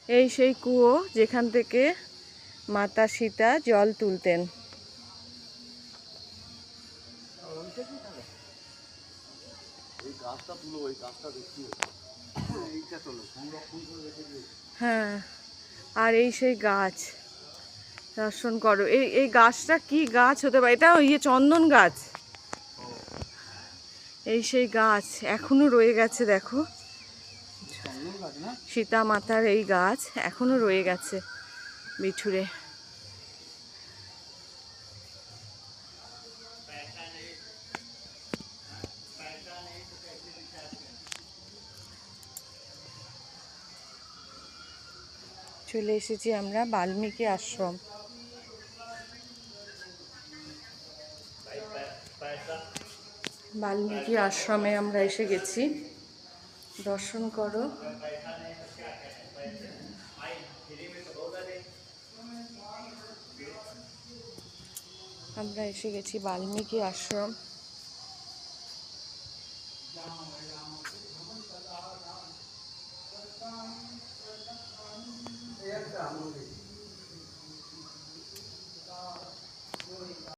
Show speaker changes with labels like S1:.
S1: এই সেই কুয়ো যেখান থেকে মাতা সীতা জল তুলতেন। হ্যাঁ, আর এই সেই গাছ, দর্শন করো। এই এই গাছটা কি গাছ হতে পারে? এটা চন্দন গাছ। এই সেই গাছ এখনো রয়ে গেছে, দেখো সীতা মাতার এই গাছ এখনো রয়ে গেছে বিঠুরে। চলে এসেছি আমরা বাল্মীকি আশ্রম। বাল্মীকি আশ্রমে আমরা এসে গেছি, দর্শন করো। আমরা এসে গেছি বাল্মীকি আশ্রম।